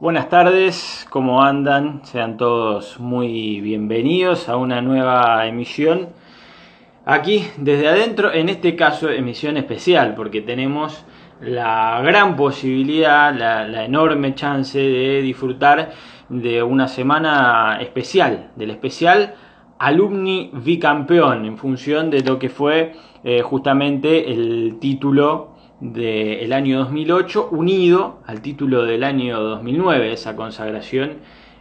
Buenas tardes, ¿cómo andan? Sean todos muy bienvenidos a una nueva emisión aquí desde adentro, en este caso emisión especial, porque tenemos la gran posibilidad, la enorme chance de disfrutar de una semana especial, del especial Alumni Bicampeón, en función de lo que fue justamente el título del año 2008 unido al título del año 2009, esa consagración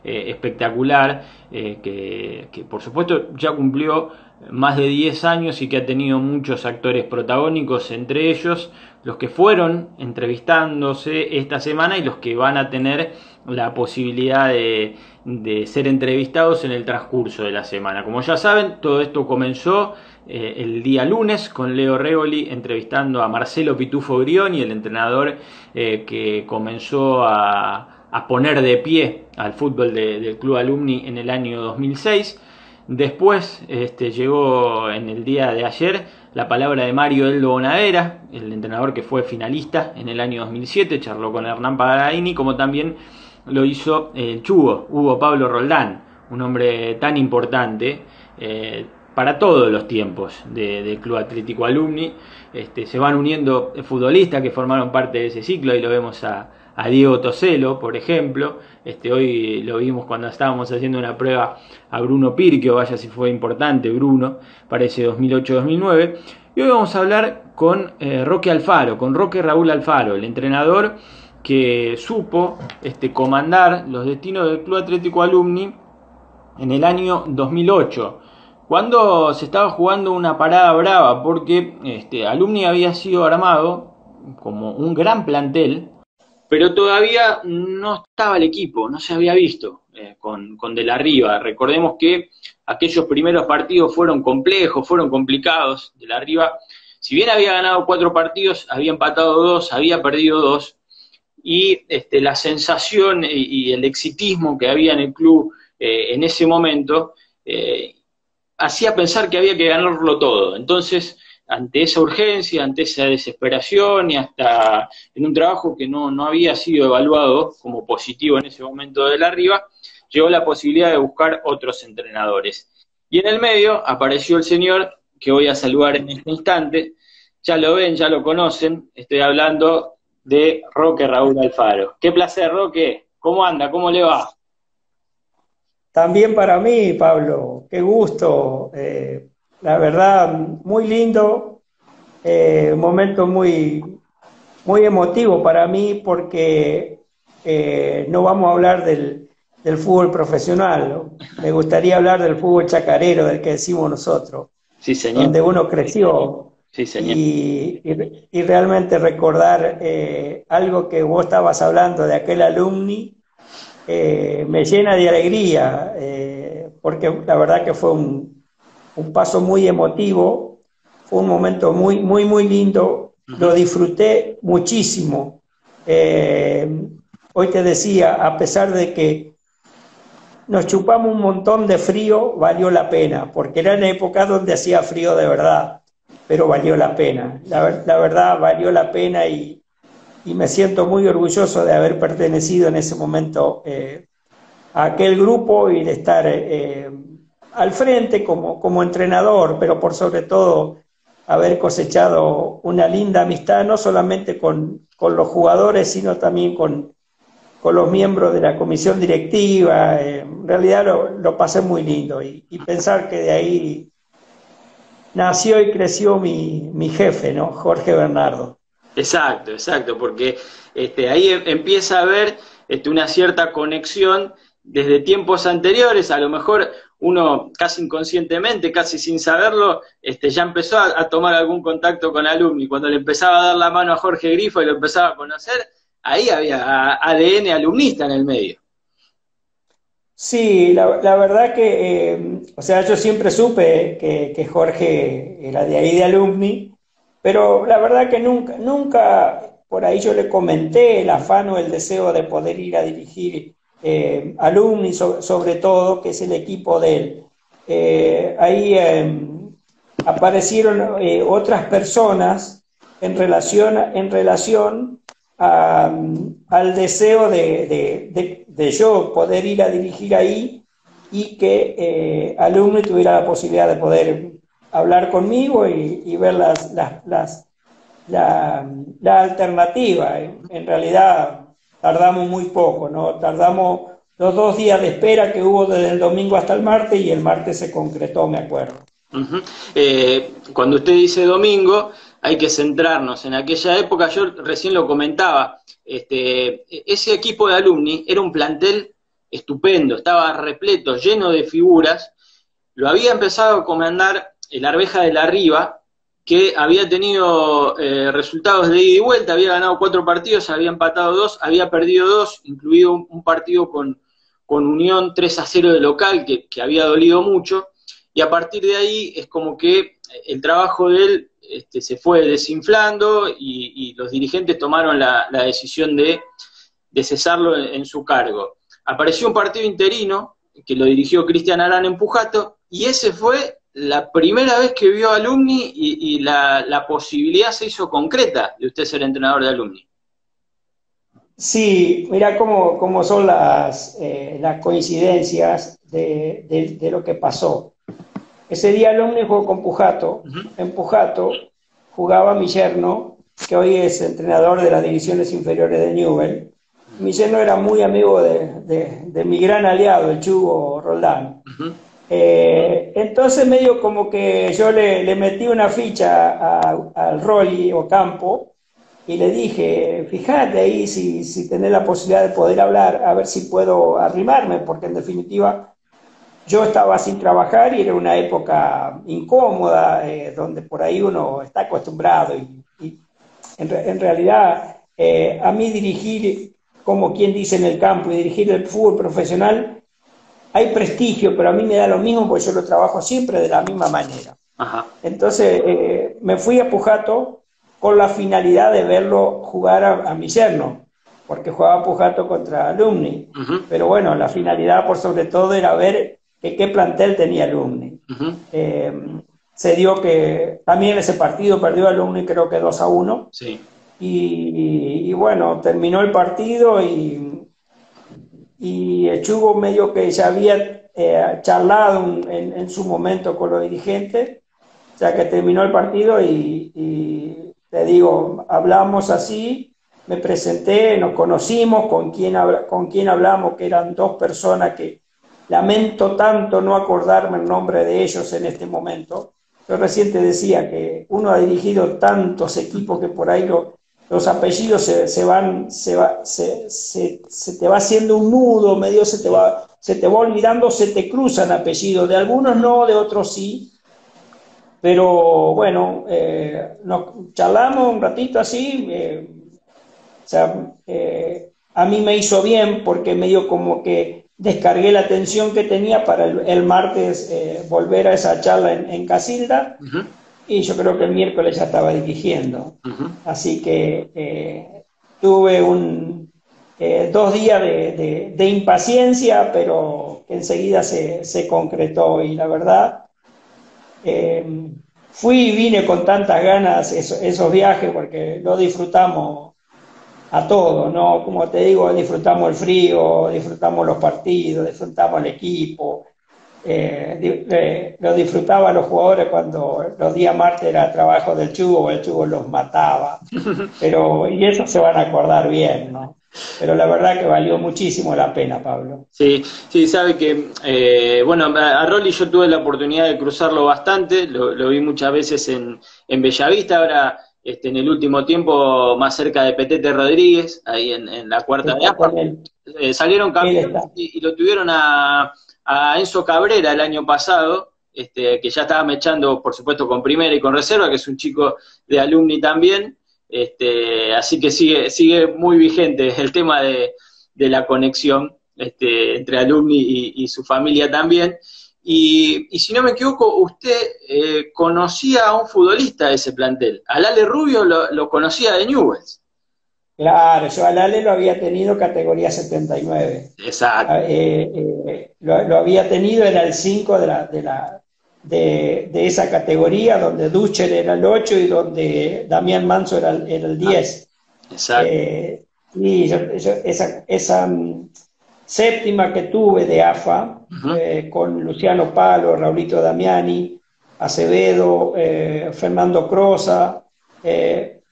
espectacular que por supuesto ya cumplió más de 10 años y que ha tenido muchos actores protagónicos, entre ellos los que fueron entrevistándose esta semana y los que van a tener la posibilidad de ser entrevistados en el transcurso de la semana. Como ya saben, todo esto comenzó el día lunes con Leo Regoli entrevistando a Marcelo Pitufo Brioni, el entrenador que comenzó a poner de pie al fútbol del Club Alumni en el año 2006. Después llegó en el día de ayer la palabra de Mario Eldo Bonadera, el entrenador que fue finalista en el año 2007, charló con Hernán Pagarini, como también lo hizo el Chugo, Hugo Pablo Roldán, un hombre tan importante para todos los tiempos del Club Atlético Alumni. Se van uniendo futbolistas que formaron parte de ese ciclo, ahí lo vemos a Diego Toselo, por ejemplo. Hoy lo vimos cuando estábamos haciendo una prueba a Bruno Pirquio, vaya si fue importante Bruno, para ese 2008-2009. Y hoy vamos a hablar con Roque Alfaro, con Roque Raúl Alfaro, el entrenador que supo comandar los destinos del Club Atlético Alumni en el año 2008, cuando se estaba jugando una parada brava, porque Alumni había sido armado como un gran plantel, pero todavía no estaba el equipo, no se había visto con De la Riva. Recordemos que aquellos primeros partidos fueron complejos, fueron complicados. De la Riva, si bien había ganado 4 partidos, había empatado 2, había perdido 2, y la sensación y el exitismo que había en el club en ese momento hacía pensar que había que ganarlo todo. Entonces, ante esa urgencia, ante esa desesperación y hasta en un trabajo que no había sido evaluado como positivo en ese momento de la Riva, llegó la posibilidad de buscar otros entrenadores. Y en el medio apareció el señor que voy a saludar en este instante. Ya lo ven, ya lo conocen, estoy hablando de Roque Raúl Alfaro. Qué placer, Roque. ¿Cómo anda? ¿Cómo le va? También para mí, Pablo, qué gusto. La verdad, muy lindo, un momento muy emotivo para mí porque no vamos a hablar del fútbol profesional, ¿no? Me gustaría hablar del fútbol chacarero, del que decimos nosotros, Sí, señor. donde uno creció Sí, señor. y realmente recordar algo que vos estabas hablando de aquel alumni. Me llena de alegría, porque la verdad que fue un paso muy emotivo, fue un momento muy lindo, lo disfruté muchísimo. Hoy te decía, a pesar de que nos chupamos un montón de frío, valió la pena, porque eran épocas donde hacía frío de verdad, pero valió la pena. La verdad valió la pena y me siento muy orgulloso de haber pertenecido en ese momento a aquel grupo y de estar al frente como entrenador, pero por sobre todo haber cosechado una linda amistad, no solamente con los jugadores, sino también con los miembros de la comisión directiva. En realidad lo pasé muy lindo y pensar que de ahí nació y creció mi jefe, ¿no? Jorge Bernardo. Exacto, exacto, porque ahí empieza a haber una cierta conexión desde tiempos anteriores. A lo mejor uno casi inconscientemente, casi sin saberlo, ya empezó a tomar algún contacto con Alumni. Cuando le empezaba a dar la mano a Jorge Grifo y lo empezaba a conocer, ahí había ADN alumnista en el medio. Sí, la verdad que, o sea, yo siempre supe que Jorge era de ahí de Alumni, pero la verdad que nunca por ahí yo le comenté el afán o el deseo de poder ir a dirigir Alumni, sobre todo, que es el equipo de él. Ahí aparecieron otras personas en relación al deseo de yo poder ir a dirigir ahí y que Alumni tuviera la posibilidad de poder hablar conmigo y ver la alternativa. En realidad tardamos muy poco, ¿no? Tardamos los 2 días de espera que hubo desde el domingo hasta el martes, y el martes se concretó, me acuerdo. Cuando usted dice domingo, hay que centrarnos en aquella época. Yo recién lo comentaba, ese equipo de Alumni era un plantel estupendo, estaba repleto, lleno de figuras. Lo había empezado a comandar el Arveja de la Riva, que había tenido resultados de ida y vuelta, había ganado 4 partidos, había empatado 2, había perdido 2, incluido un partido con Unión 3-0 de local, que había dolido mucho, y a partir de ahí es como que el trabajo de él se fue desinflando y los dirigentes tomaron la decisión de cesarlo en su cargo. Apareció un partido interino que lo dirigió Cristian Arán en Pujato, y ese fue la primera vez que vio a Alumni y la posibilidad se hizo concreta de usted ser entrenador de Alumni. Sí, mira cómo son las coincidencias de lo que pasó. Ese día Alumni jugó con Pujato. En Pujato jugaba mi yerno, que hoy es entrenador de las divisiones inferiores de Newell. Mi yerno era muy amigo de mi gran aliado, el Chugo Roldán. Entonces medio como que yo le metí una ficha al Rolly Ocampo y le dije, fíjate ahí si tenés la posibilidad de poder hablar, a ver si puedo arrimarme, porque en definitiva yo estaba sin trabajar y era una época incómoda, donde por ahí uno está acostumbrado y en realidad a mí dirigir, como quien dice en el campo, y dirigir el fútbol profesional, hay prestigio, pero a mí me da lo mismo porque yo lo trabajo siempre de la misma manera. Ajá. Entonces me fui a Pujato con la finalidad de verlo jugar a mi yerno, porque jugaba Pujato contra Alumni. Pero bueno, la finalidad por sobre todo era ver qué plantel tenía Alumni. Se dio que también ese partido perdió Alumni, creo que 2-1. Sí. Y bueno, terminó el partido y el Chugo medio que ya había charlado en su momento con los dirigentes, ya que terminó el partido y te digo, hablamos así, me presenté, nos conocimos, con quién hablamos, que eran 2 personas que lamento tanto no acordarme el nombre de ellos en este momento. Yo recién te decía que uno ha dirigido tantos equipos que por ahí los apellidos se te va haciendo un nudo, medio se te va olvidando, se te cruzan apellidos, de algunos no, de otros sí, pero bueno, nos charlamos un ratito así, a mí me hizo bien porque medio como que descargué la tensión que tenía para el martes volver a esa charla en Casilda. Y yo creo que el miércoles ya estaba dirigiendo. Así que tuve 2 días de impaciencia, pero que enseguida se concretó. Y la verdad, fui y vine con tantas ganas esos viajes, porque lo disfrutamos a todo, ¿no? Como te digo, disfrutamos el frío, disfrutamos los partidos, disfrutamos el equipo. Lo disfrutaban los jugadores cuando los días martes era trabajo del Chugo, el Chugo los mataba, y eso se van a acordar bien, ¿no? Pero la verdad que valió muchísimo la pena, Pablo. Sí, sabe que, bueno, a Rolly yo tuve la oportunidad de cruzarlo bastante, lo vi muchas veces en Bellavista, ahora en el último tiempo más cerca de Petete Rodríguez, ahí en la cuarta de Aspa. Salieron campeones y lo tuvieron a Enzo Cabrera el año pasado, que ya estaba mechando, por supuesto, con primera y con reserva, que es un chico de Alumni también, así que sigue muy vigente el tema de la conexión entre Alumni y su familia también. Y si no me equivoco, usted conocía a un futbolista de ese plantel, a Lale Rubio lo conocía de Newell's. Claro, yo a Lale lo había tenido categoría 79. Exacto. Lo había tenido, era el 5 de esa categoría, donde Ducher era el 8 y donde Damián Manso era el 10. Exacto. Y esa séptima que tuve de AFA, Ujú. con Luciano Palo, Raulito Damiani, Acevedo, Fernando Crosa,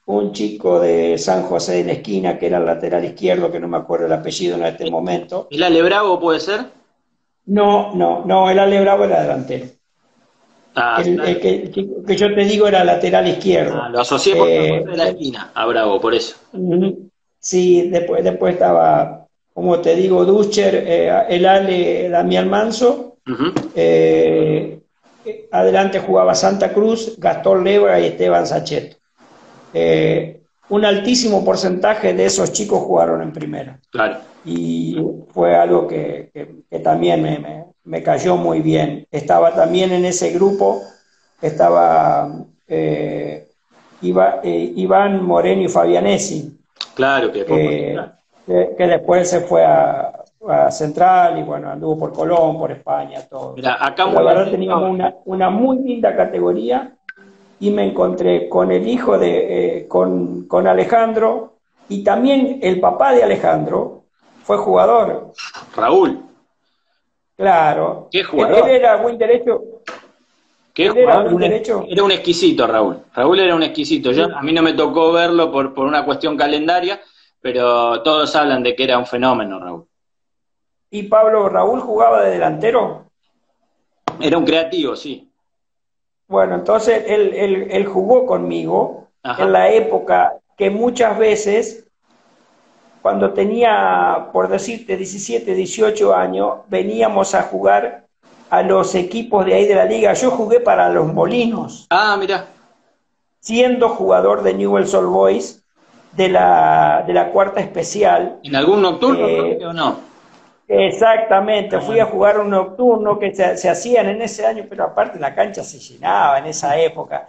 un chico de San José de la Esquina, que era el lateral izquierdo, que no me acuerdo el apellido en este momento. ¿El Ale Bravo puede ser? No, no, no, el Ale Bravo era delantero. Ah, claro. El chico que yo te digo era lateral Ah, izquierdo. lo asocié por San José de la Esquina, a Bravo, por eso. Ujú. Sí, después estaba, como te digo, Duscher, el Ale Damián Manso, Ujú. eh, adelante jugaba Santa Cruz, Gastón Lebra y Esteban Saccheto. Un altísimo porcentaje de esos chicos jugaron en primera. Claro. Y fue algo que también me cayó muy bien. Estaba también en ese grupo, estaba Iván Moreno y Fabianesi, Claro que después. que, que después se fue a Central y bueno, anduvo por Colón, por España, todo. Mira, acá Pero la muy verdad teníamos atento. una muy linda categoría y me encontré con el hijo con Alejandro y también el papá de Alejandro fue jugador, Raúl, claro. qué Él jugador. era buen derecho, Qué él era jugador. buen derecho. Era un exquisito, Raúl. Raúl era un exquisito. A mí no me tocó verlo por una cuestión calendaria, pero todos hablan de que era un fenómeno, Raúl. Y Pablo Raúl jugaba de delantero. Era un creativo, sí. Bueno, entonces él jugó conmigo en Ajá. la época que muchas veces, cuando tenía, por decirte, 17, 18 años, veníamos a jugar a los equipos de ahí de la liga. Yo jugué para los Molinos, Ah, mira. siendo jugador de Newell's Old Boys de la cuarta especial. ¿En algún nocturno Eh, fuiste o no? Exactamente, fui a Ah, jugar un nocturno que se hacían en ese año, pero aparte la cancha se llenaba en esa época.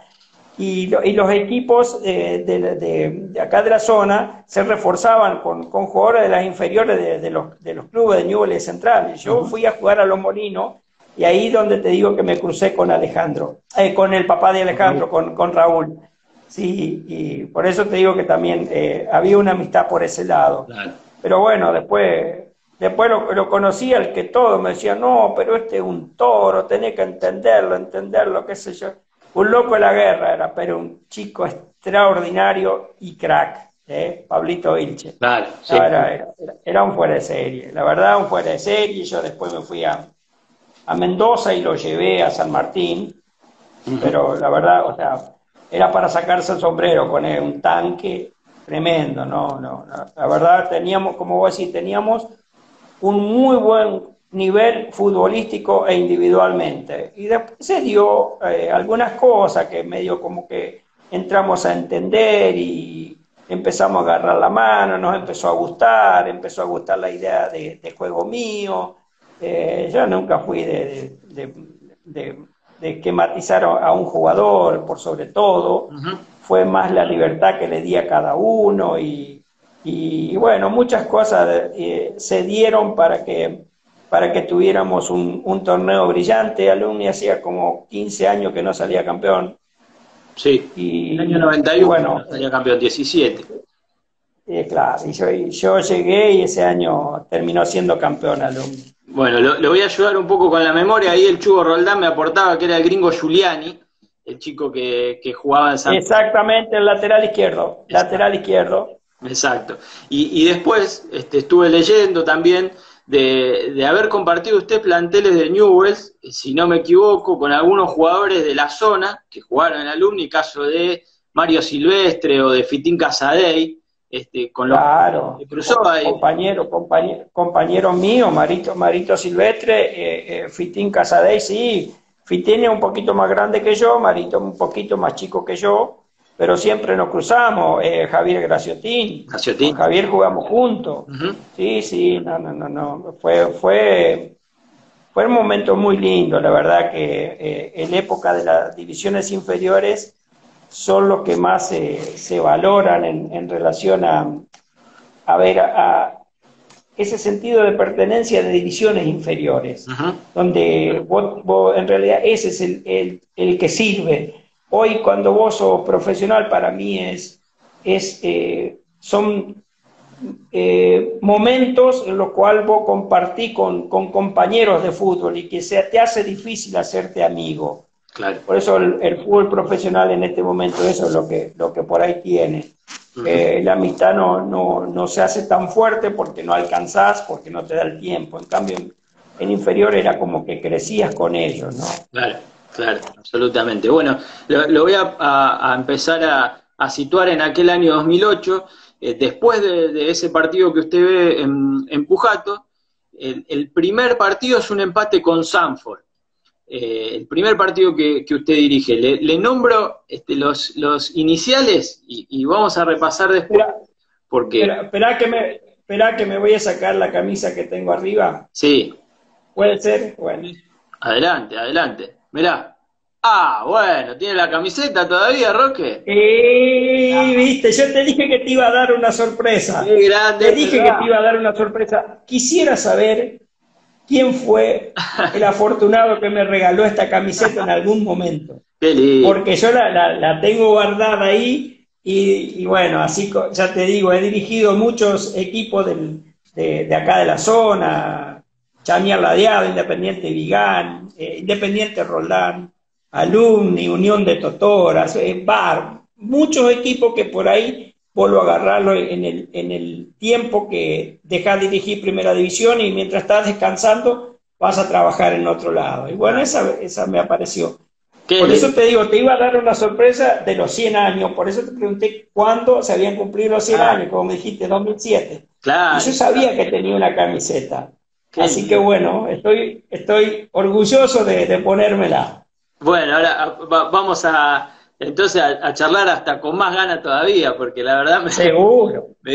Y los equipos de acá de la zona se reforzaban con jugadores de las inferiores de los clubes de Newell's Central. Y yo ujú. fui a jugar a Los Molinos y ahí donde te digo que me crucé con Alejandro, con el papá de Alejandro, con Raúl. Sí, y por eso te digo que también había una amistad por ese lado. Claro. Pero bueno, después lo conocí, el que todo me decía, no, pero este es un toro, tenés que entenderlo, qué sé yo. Un loco de la guerra era, pero un chico extraordinario y crack, Pablito Vilche. Claro, No, sí. era un fuera de serie, la verdad, un fuera de serie. Yo después me fui a Mendoza y lo llevé a San Martín, Ujú. pero la verdad, o sea, era para sacarse el sombrero con él, un tanque tremendo, no. La verdad teníamos, como vos decís, teníamos un muy buen nivel futbolístico e individualmente. Y después se dio algunas cosas que medio como que entramos a entender y empezamos a agarrar la mano, nos empezó a gustar la idea de juego mío. Yo nunca fui de esquematizar a un jugador por sobre todo, Ujú. fue más la libertad que le di a cada uno y bueno, muchas cosas se dieron para que tuviéramos un torneo brillante. Alumni hacía como 15 años que no salía campeón Sí. El año y 91 bueno, salía campeón 17. claro, yo llegué y ese año terminó siendo campeón Alumni. Bueno, lo voy a ayudar un poco con la memoria. Ahí el Chugo Roldán me aportaba que era el gringo Giuliani, el chico que jugaba en San. Exactamente, el lateral izquierdo. Exacto. Y después estuve leyendo también de haber compartido usted planteles de Newell's, si no me equivoco, con algunos jugadores de la zona que jugaron en Alumni, caso de Mario Silvestre o de Fitín Casadei, con los que Claro, se cruzó ahí. compañero mío, Marito Silvestre, Fitín Casadei, sí, Fitín es un poquito más grande que yo, Marito un poquito más chico que yo, pero siempre nos cruzamos, Javier Graciotín, con Raciotín. Javier jugamos juntos, Ujú. sí, sí, no, fue un momento muy lindo, la verdad que en época de las divisiones inferiores son los que más se valoran en relación a ver a ese sentido de pertenencia de divisiones inferiores, Ujú. donde vos en realidad ese es el que sirve. Hoy cuando vos sos profesional para mí es son momentos en los cuales vos compartís con compañeros de fútbol y que te hace difícil hacerte amigo. Claro. Por eso el fútbol profesional en este momento, eso es lo que por ahí tiene. La amistad no se hace tan fuerte porque no alcanzás, porque no te da el tiempo. En cambio, en inferior era como que crecías con ellos, ¿no? Claro, claro, absolutamente. Bueno, lo voy a empezar a situar en aquel año 2008, después de ese partido que usted ve en Pujato. El primer partido es un empate con Sanford. El primer partido que usted dirige. Le nombro los iniciales y vamos a repasar después. Espera que me voy a sacar la camisa que tengo arriba. Sí. ¿Puede ser? Bueno. Adelante, adelante. Mirá. Ah, bueno, ¿tiene la camiseta todavía, Roque? Viste, yo te dije que te iba a dar una sorpresa. Qué grande. Te dije que te iba a dar una sorpresa. Quisiera saber quién fue el afortunado que me regaló esta camiseta en algún momento. Qué lindo. Porque yo la tengo guardada ahí y bueno, así ya te digo, he dirigido muchos equipos de acá de la zona, Chañar Ladeado, Independiente Vigán, Independiente Roldán, Alumni, Unión de Totoras, Bar, muchos equipos que por ahí vuelvo a agarrarlo en el tiempo que dejas de dirigir Primera División y mientras estás descansando vas a trabajar en otro lado. Y bueno, esa me apareció. Por eso te digo, te iba a dar una sorpresa de los 100 años, por eso te pregunté cuándo se habían cumplido los 100 años, como me dijiste, 2007. Claro. Y yo sabía que tenía una camiseta. Así que bueno, estoy orgulloso de ponérmela. Bueno, ahora vamos entonces a charlar hasta con más ganas todavía, porque la verdad me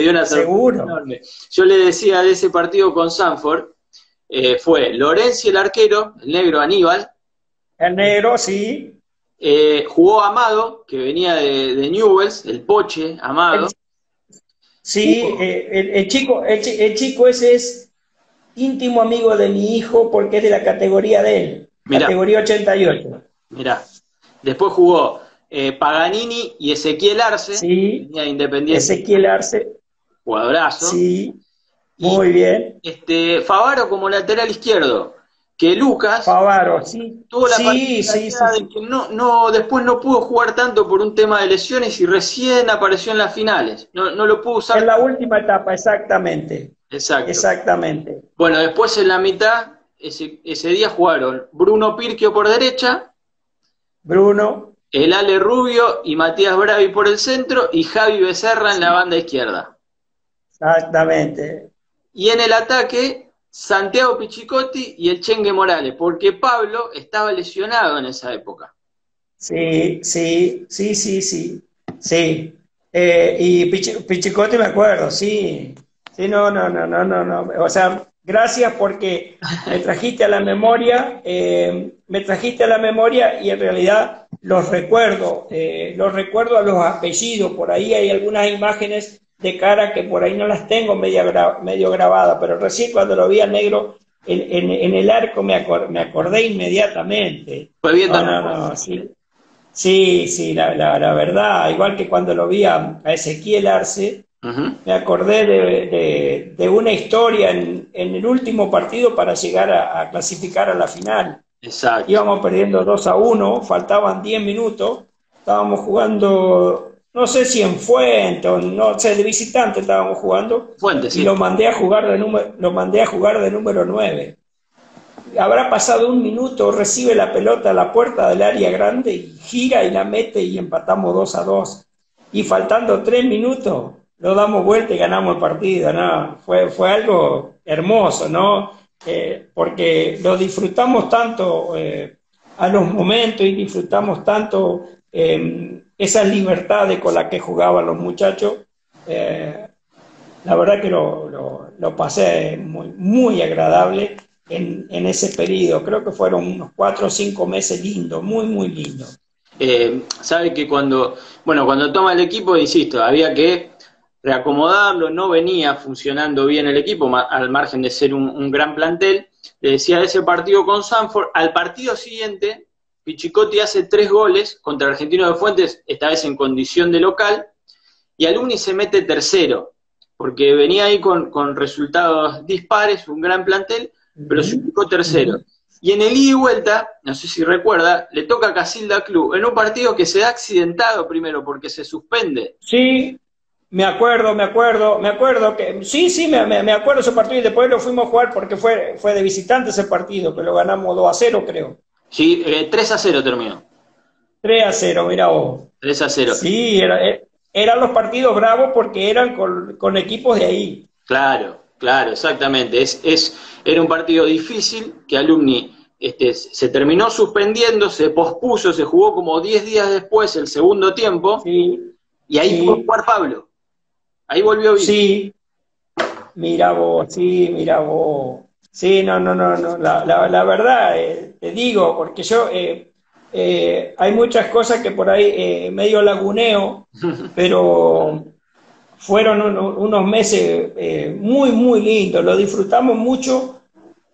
dio una sorpresa enorme. Yo le decía de ese partido con Sanford, fue Lorenzi el arquero, el negro Aníbal. El negro, sí. Jugó Amado, que venía de Newell's, el Poche, Amado. Sí, el chico ese es íntimo amigo de mi hijo porque es de la categoría de él, mirá, categoría 88. Mirá, después jugó Paganini y Ezequiel Arce, sí, venía de Independiente. Ezequiel Arce. Jugadorazo. Sí, muy bien. Favaro como lateral izquierdo, que Lucas Favaro, sí. Tuvo la particularidad de que después no pudo jugar tanto por un tema de lesiones y recién apareció en las finales. No lo pudo usar. En la última etapa, exactamente. Exacto. Exactamente. Bueno, después en la mitad, ese día jugaron Bruno Pirquio por derecha, el Ale Rubio y Matías Bravi por el centro y Javi Becerra en la banda izquierda. Exactamente. Y en el ataque, Santiago Pichicotti y el Chengue Morales, porque Pablo estaba lesionado en esa época. Sí. Y Pichicotti me acuerdo, sí. Sí, no. O sea, gracias porque me trajiste a la memoria y en realidad los recuerdo a los apellidos. Por ahí hay algunas imágenes de cara que por ahí no las tengo medio grabadas, pero recién cuando lo vi al negro en el arco me acordé inmediatamente. Fue bien también. Sí, la verdad, igual que cuando lo vi a Ezequiel Arce, me acordé de una historia en el último partido para llegar a clasificar a la final. Exacto. Íbamos perdiendo 2-1, faltaban 10 minutos, estábamos jugando, no sé si en Fuente o no sé, de visitante estábamos jugando. Fuente, sí. Y lo mandé a jugar de número 9. Habrá pasado un minuto, recibe la pelota a la puerta del área grande y gira y la mete y empatamos 2-2. Y faltando 3 minutos, lo damos vuelta y ganamos el partido, ¿no? Fue algo hermoso, ¿no? Porque lo disfrutamos tanto a los momentos y disfrutamos tanto esas libertades con las que jugaban los muchachos. La verdad que lo pasé muy, muy agradable en ese periodo. Creo que fueron unos 4 o 5 meses lindos, muy, muy lindos. Sabe que cuando toma el equipo, insisto, había que reacomodarlo, no venía funcionando bien el equipo, al margen de ser un gran plantel. Le decía, ese partido con Sanford, al partido siguiente, Pichicotti hace 3 goles contra Argentino de Fuentes, esta vez en condición de local, y Alumni se mete tercero, porque venía ahí con resultados dispares, un gran plantel, pero se ubicó tercero. Y en el ida y vuelta, no sé si recuerda, le toca a Casilda Club, en un partido que se da accidentado primero, porque se suspende. Sí, me acuerdo que, sí, me acuerdo ese partido y después lo fuimos a jugar porque fue de visitante ese partido, que lo ganamos 2-0 creo. Sí, 3-0 terminó. 3-0, mira vos. 3-0. Sí, eran los partidos bravos porque eran con equipos de ahí. Claro, claro, exactamente. Era un partido difícil que Alumni se terminó suspendiendo, se pospuso, se jugó como 10 días después el segundo tiempo, Sí, y ahí pudo jugar Pablo. Ahí volvió bien. Sí, mira vos, sí, mira vos. Sí, no. La verdad, te digo, porque yo hay muchas cosas que por ahí medio laguneo, pero fueron unos meses muy lindos, lo disfrutamos mucho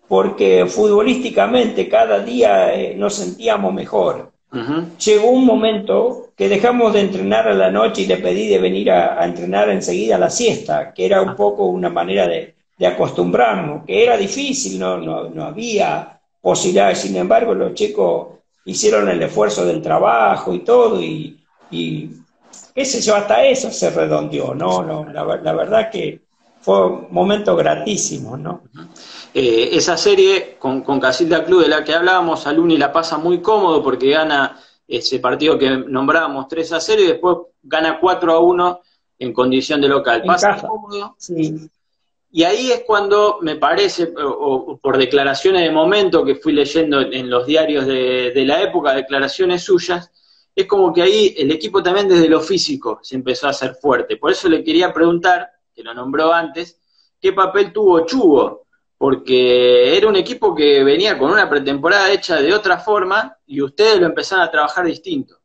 porque futbolísticamente cada día nos sentíamos mejor. Llegó un momento que dejamos de entrenar a la noche y le pedí de venir a entrenar enseguida a la siesta, que era un poco una manera de acostumbrarnos, que era difícil, no había posibilidades. Sin embargo, los chicos hicieron el esfuerzo del trabajo y todo, y qué sé yo, hasta eso se redondeó, ¿no? La verdad que fue un momento gratísimo, ¿no? Esa serie con Casilda Club de la que hablábamos, Alumni la pasa muy cómodo porque gana ese partido que nombrábamos 3-0 y después gana 4-1 en condición de local. En Pasa casa, cómodo. sí. Y ahí es cuando me parece, o por declaraciones de momento que fui leyendo en los diarios de la época, declaraciones suyas, es como que ahí el equipo también desde lo físico se empezó a hacer fuerte. Por eso le quería preguntar, que lo nombró antes, ¿qué papel tuvo Chugo? Porque era un equipo que venía con una pretemporada hecha de otra forma y ustedes lo empezaron a trabajar distinto.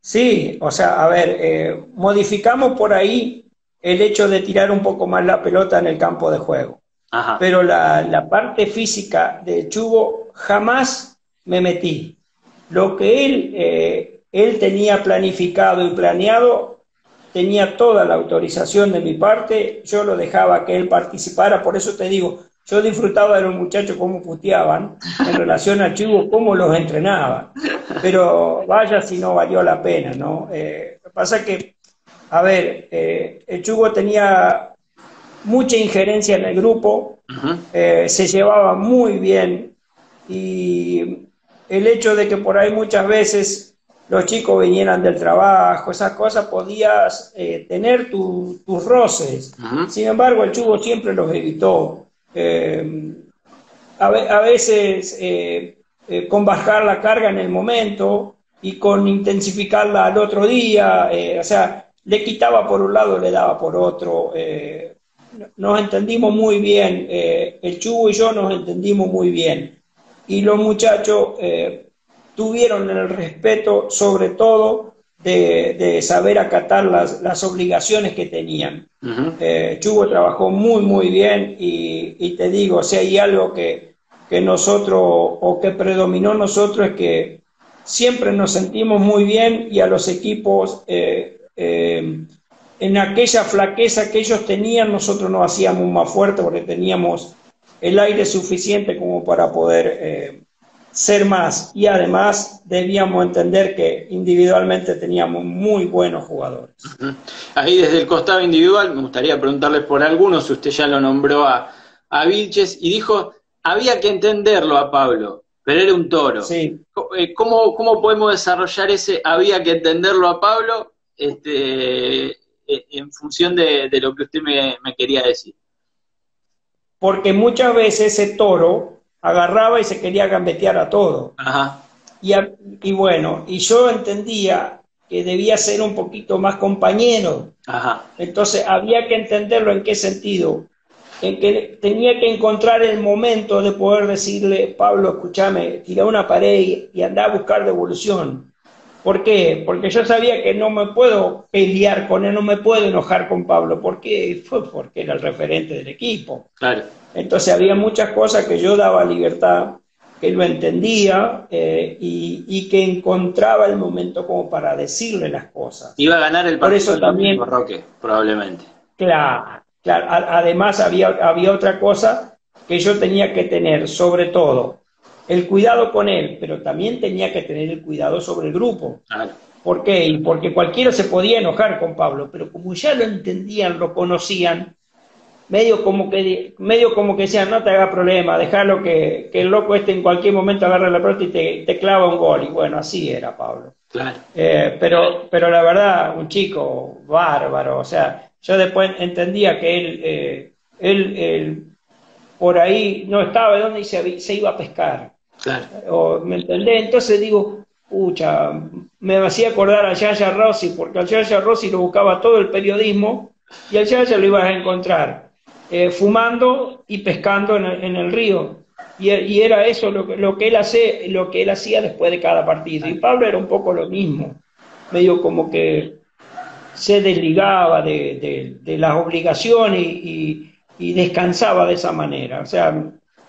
Sí, o sea, a ver, modificamos por ahí el hecho de tirar un poco más la pelota en el campo de juego. Ajá. Pero la parte física de Chubo jamás me metí. Lo que él tenía planificado y planeado, tenía toda la autorización de mi parte, yo lo dejaba que él participara, por eso te digo, yo disfrutaba de los muchachos cómo puteaban en relación a Chubo, cómo los entrenaban, pero vaya si no valió la pena, ¿no? Lo que pasa es que, a ver, el Chubo tenía mucha injerencia en el grupo, se llevaba muy bien y el hecho de que por ahí muchas veces los chicos vinieran del trabajo, esas cosas, podías tener tus roces. Sin embargo, el Chubo siempre los evitó. A veces con bajar la carga en el momento y con intensificarla al otro día, o sea, le quitaba por un lado, le daba por otro. Nos entendimos muy bien, el Chubo y yo nos entendimos muy bien. Y los muchachos tuvieron el respeto, sobre todo, de saber acatar las obligaciones que tenían. Chubo trabajó muy bien y te digo, si hay algo que nosotros, o que predominó nosotros, es que siempre nos sentimos muy bien y a los equipos, en aquella flaqueza que ellos tenían, nosotros nos hacíamos más fuertes porque teníamos el aire suficiente como para poder ser más, y además debíamos entender que individualmente teníamos muy buenos jugadores. Ahí desde el costado individual me gustaría preguntarles por algunos, usted ya lo nombró a Vilches y dijo, había que entenderlo a Pablo, pero era un toro. Sí. ¿Cómo podemos desarrollar ese había que entenderlo a Pablo en función de lo que usted me quería decir? Porque muchas veces ese toro agarraba y se quería gambetear a todo. Ajá. Y bueno, y yo entendía que debía ser un poquito más compañero. Ajá. Entonces había que entenderlo. ¿En qué sentido? En que tenía que encontrar el momento de poder decirle, Pablo, escúchame, tira una pared y anda a buscar devolución. ¿Por qué? Porque yo sabía que no me puedo pelear con él, no me puedo enojar con Pablo. ¿Por qué? Fue porque era el referente del equipo. Claro. Entonces había muchas cosas que yo daba libertad que lo entendía y que encontraba el momento como para decirle las cosas. Iba a ganar el Por partido eso el también, domingo, Roque, probablemente. claro, claro, además había otra cosa que yo tenía que tener, sobre todo, el cuidado con él, pero también tenía que tener el cuidado sobre el grupo. Claro, ¿Por qué? Y porque cualquiera se podía enojar con Pablo, pero como ya lo entendían, lo conocían, medio como que decían, no te hagas problema, déjalo que el loco este en cualquier momento agarra la pelota y te clava un gol. Y bueno, así era Pablo. claro. Pero la verdad, un chico bárbaro. O sea, yo después entendía que él por ahí no estaba de dónde se iba a pescar. Claro. ¿Me entendés? Entonces digo, pucha, me hacía acordar a Yaya Rossi, porque al Yaya Rossi lo buscaba todo el periodismo y al Yaya lo ibas a encontrar fumando y pescando en el río. Y era eso lo que él hacía después de cada partido. Y Pablo era un poco lo mismo, medio como que se desligaba de las obligaciones y descansaba de esa manera. O sea,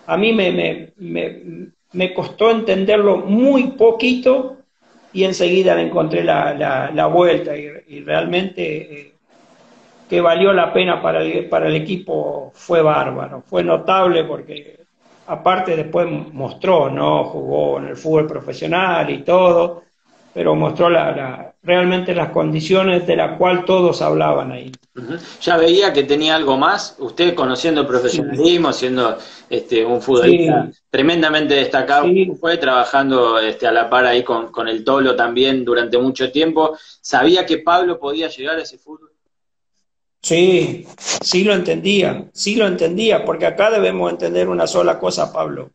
a mí me costó entenderlo muy poquito y enseguida le encontré la vuelta y realmente que valió la pena para el equipo fue bárbaro, fue notable porque aparte después mostró, ¿no? Jugó en el fútbol profesional y todo, pero mostró realmente las condiciones de las cuales todos hablaban ahí. Ya veía que tenía algo más, usted conociendo el Sí, profesionalismo, siendo un futbolista sí, tremendamente destacado, sí, fue trabajando a la par ahí con el Tolo también durante mucho tiempo, ¿sabía que Pablo podía llegar a ese fútbol? sí, sí lo entendía, porque acá debemos entender una sola cosa, Pablo.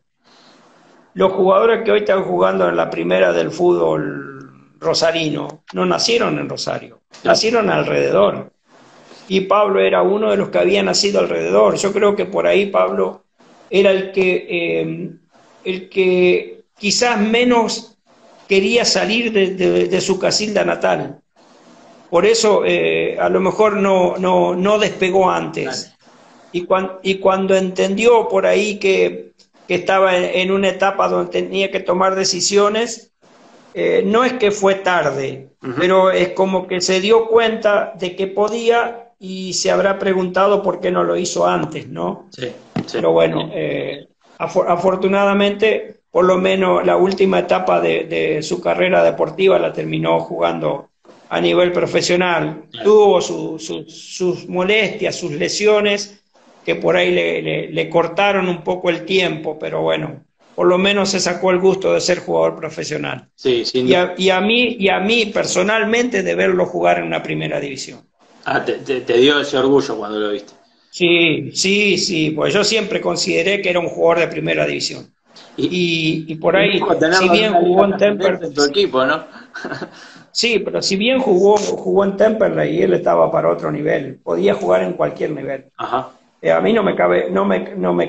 Los jugadores que hoy están jugando en la primera del fútbol rosarino no nacieron en Rosario, Claro. nacieron alrededor. Y Pablo era uno de los que había nacido alrededor. Yo creo que por ahí Pablo era el que quizás menos quería salir de su casilda natal. Por eso a lo mejor no despegó Claro. antes. Y cuando entendió por ahí que estaba en una etapa donde tenía que tomar decisiones, no es que fue tarde, pero es como que se dio cuenta de que podía y se habrá preguntado por qué no lo hizo antes, ¿no? Sí, sí. Pero bueno, afortunadamente, por lo menos la última etapa de su carrera deportiva la terminó jugando a nivel profesional. Claro. Tuvo sus molestias, sus lesiones, que por ahí le cortaron un poco el tiempo, pero bueno, por lo menos se sacó el gusto de ser jugador profesional. Sí, sin Y duda. a mí personalmente de verlo jugar en una primera división. Ah, te dio ese orgullo cuando lo viste. Sí, sí, sí, pues yo siempre consideré que era un jugador de primera división. Y, Y por y ahí, luego si tenerlo en bien una jugó liga en trascendente Temperley, en tu equipo, ¿no? sí, pero si bien jugó en Temperley y él estaba para otro nivel, podía jugar en cualquier nivel. Ajá. A mí no me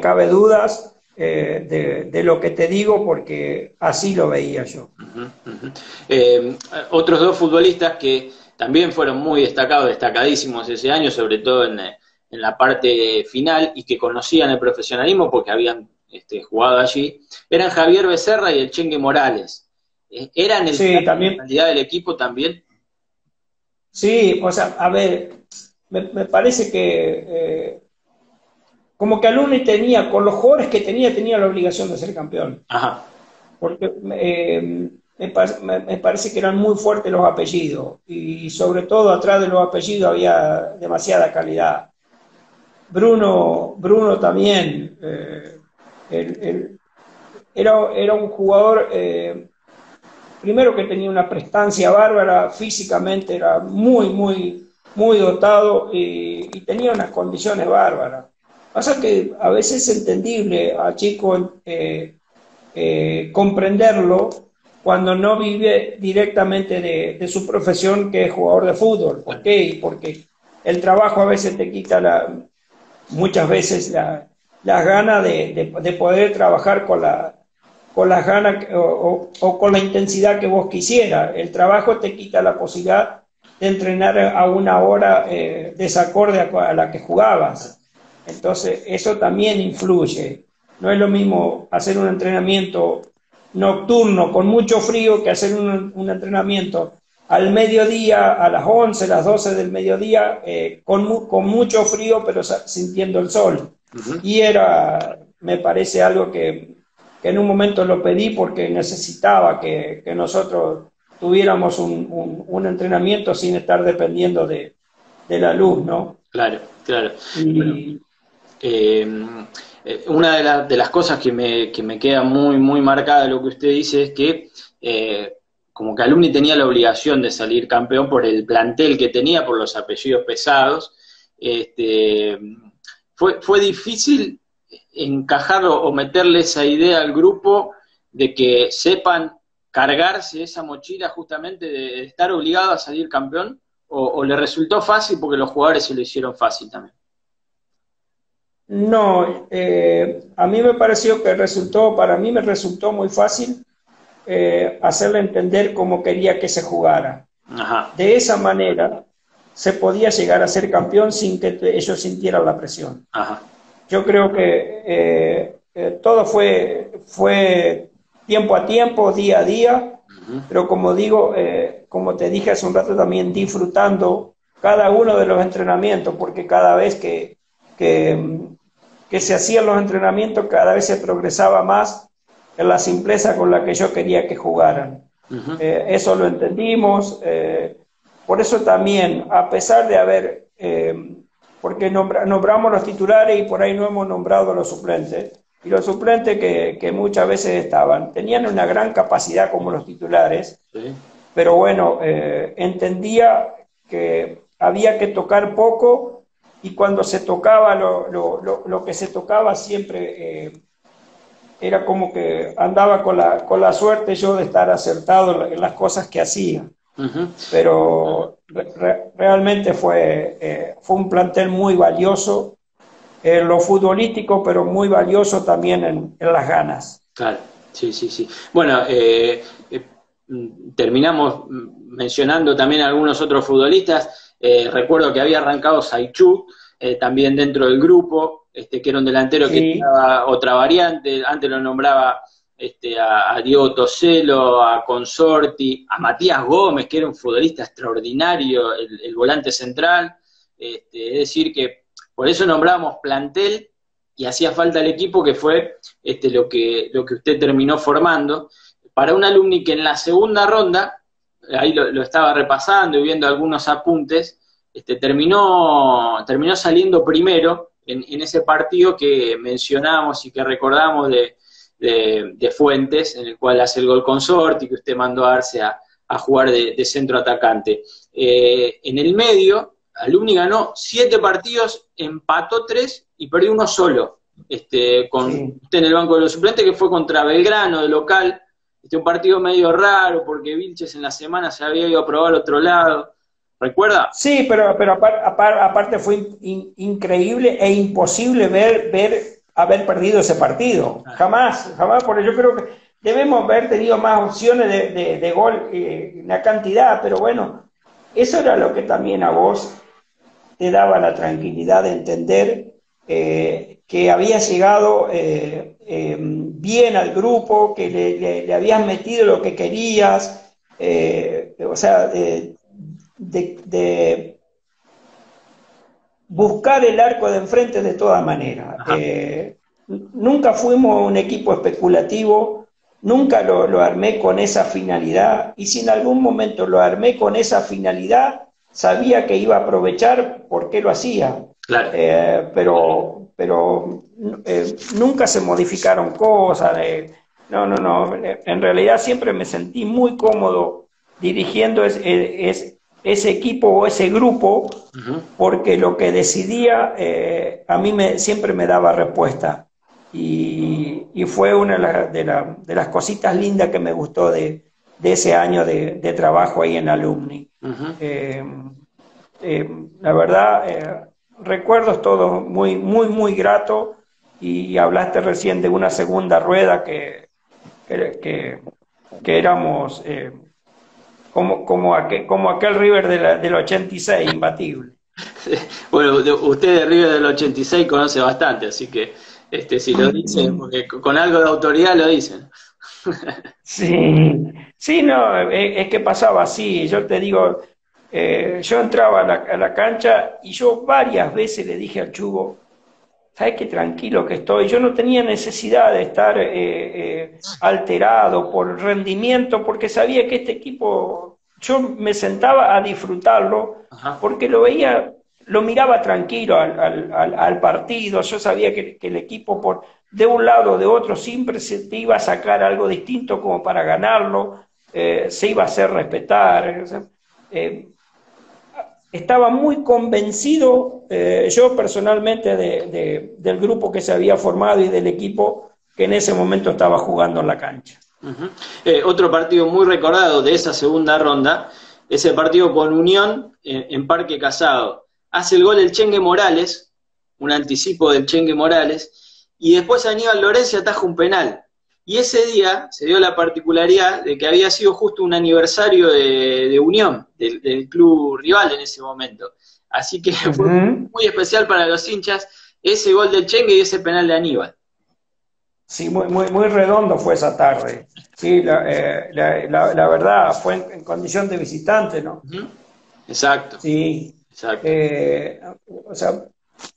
cabe dudas de lo que te digo porque así lo veía yo. Uh-huh. Otros dos futbolistas que también fueron muy destacados, destacadísimos ese año, sobre todo en la parte final, y que conocían el profesionalismo porque habían jugado allí, eran Javier Becerra y el Chengue Morales. ¿Eran el Sí, plan de también, calidad del equipo también? sí, o sea, a ver, me parece que como que Alumni tenía, con los jugadores que tenía la obligación de ser campeón. Ajá. Porque me parece que eran muy fuertes los apellidos y sobre todo atrás de los apellidos había demasiada calidad. Bruno también era un jugador, primero que tenía una prestancia bárbara, físicamente era muy dotado y tenía unas condiciones bárbaras. Pasa que a veces es entendible a chico comprenderlo cuando no vive directamente de su profesión, que es jugador de fútbol. ¿Por qué? Porque el trabajo a veces te quita muchas veces las ganas de poder trabajar con las ganas o con la intensidad que vos quisieras. El trabajo te quita la posibilidad de entrenar a una hora desacorde a la que jugabas. Entonces, eso también influye. No es lo mismo hacer un entrenamiento nocturno con mucho frío que hacer un entrenamiento al mediodía, a las 11, las 12 del mediodía, con mucho frío, pero sintiendo el sol. Y me parece algo que en un momento lo pedí porque necesitaba que nosotros tuviéramos un entrenamiento sin estar dependiendo de la luz, ¿no? Claro, claro. Bueno, Y una de las cosas que me queda muy, muy marcada de lo que usted dice es que como que Alumni tenía la obligación de salir campeón por el plantel que tenía, por los apellidos pesados. Fue difícil encajarlo o meterle esa idea al grupo de que sepan cargarse esa mochila justamente de estar obligado a salir campeón, o le resultó fácil porque los jugadores se lo hicieron fácil también. no, a mí me pareció que para mí me resultó muy fácil hacerle entender cómo quería que se jugara. Ajá. De esa manera se podía llegar a ser campeón sin que ellos sintieran la presión. Ajá. Yo creo que todo fue tiempo a tiempo, día a día, pero como digo, como te dije hace un rato también, disfrutando cada uno de los entrenamientos, porque cada vez que se hacían los entrenamientos, cada vez se progresaba más en la simpleza con la que yo quería que jugaran. Eso lo entendimos, por eso también, a pesar de haber, porque nombramos los titulares y por ahí no hemos nombrado los suplentes, y los suplentes que muchas veces tenían una gran capacidad como los titulares, sí. Pero bueno, entendía que había que tocar poco, y cuando se tocaba lo que se tocaba siempre era como que andaba con la suerte yo de estar acertado en las cosas que hacía. Pero realmente fue un plantel muy valioso en lo futbolístico, pero muy valioso también en las ganas. Claro, sí, sí, sí. Bueno, terminamos mencionando también a algunos otros futbolistas. Recuerdo que había arrancado Saichuk también dentro del grupo, que era un delantero que tenía otra variante. Antes lo nombraba a Diego Toselo, a Consorti, a Matías Gómez, que era un futbolista extraordinario, el volante central. Es decir, que por eso nombramos plantel y hacía falta el equipo, que fue lo que usted terminó formando. Para un Alumni que en la segunda ronda, ahí lo estaba repasando y viendo algunos apuntes, terminó saliendo primero en ese partido que mencionamos y que recordamos de Fuentes, en el cual hace el gol Consorti, que usted mandó a darse a jugar de centro atacante. En el medio, Alumni ganó 7 partidos, empató 3 y perdió 1 solo. Con usted en el banco de los suplentes, que fue contra Belgrano, de local. Un partido medio raro, porque Vilches en la semana se había ido a probar al otro lado. ¿Recuerda? Sí, pero aparte fue increíble e imposible haber perdido ese partido. Jamás, porque yo creo que debemos haber tenido más opciones de gol, la cantidad, pero bueno, eso era lo que también a vos te daba la tranquilidad de entender que habías llegado bien al grupo, que le habías metido lo que querías, o sea, de buscar el arco de enfrente de todas maneras. Nunca fuimos un equipo especulativo, nunca lo armé con esa finalidad, y si en algún momento lo armé con esa finalidad, sabía que iba a aprovechar porque lo hacía. Claro. Pero nunca se modificaron cosas. No. En realidad siempre me sentí muy cómodo dirigiendo ese equipo o ese grupo, porque lo que decidía a mí siempre me daba respuesta. Y fue una de las cositas lindas que me gustó de ese año de trabajo ahí en Alumni. La verdad, recuerdos todos muy, muy, muy gratos, y hablaste recién de una segunda rueda que éramos como aquel River del 86, imbatible. Bueno, usted de River del 86 conoce bastante, así que si lo dicen, porque con algo de autoridad lo dicen. Sí, sí, no, es que pasaba así. Yo te digo, yo entraba a la cancha y yo varias veces le dije al Chugo, ¿sabes qué tranquilo que estoy? Yo no tenía necesidad de estar alterado por rendimiento, porque sabía que este equipo, yo me sentaba a disfrutarlo, Ajá. porque lo veía, lo miraba tranquilo al partido, yo sabía que el equipo de un lado o de otro siempre se te iba a sacar algo distinto como para ganarlo, se iba a hacer respetar. O sea, eh, estaba muy convencido, yo personalmente, del grupo que se había formado y del equipo que en ese momento estaba jugando en la cancha. Uh-huh. Otro partido muy recordado de esa segunda ronda es el partido con Unión en Parque Casado. Hace el gol el Chengue Morales, un anticipo del Chengue Morales, y después Aníbal Lorenzi ataja un penal. Y ese día se dio la particularidad de que había sido justo un aniversario de Unión, del club rival en ese momento. Así que fue muy especial para los hinchas ese gol del Chengue y ese penal de Aníbal. Sí, muy redondo fue esa tarde. Sí, la verdad, fue en condición de visitante, ¿no? Uh-huh. Exacto. Sí. Exacto. O sea,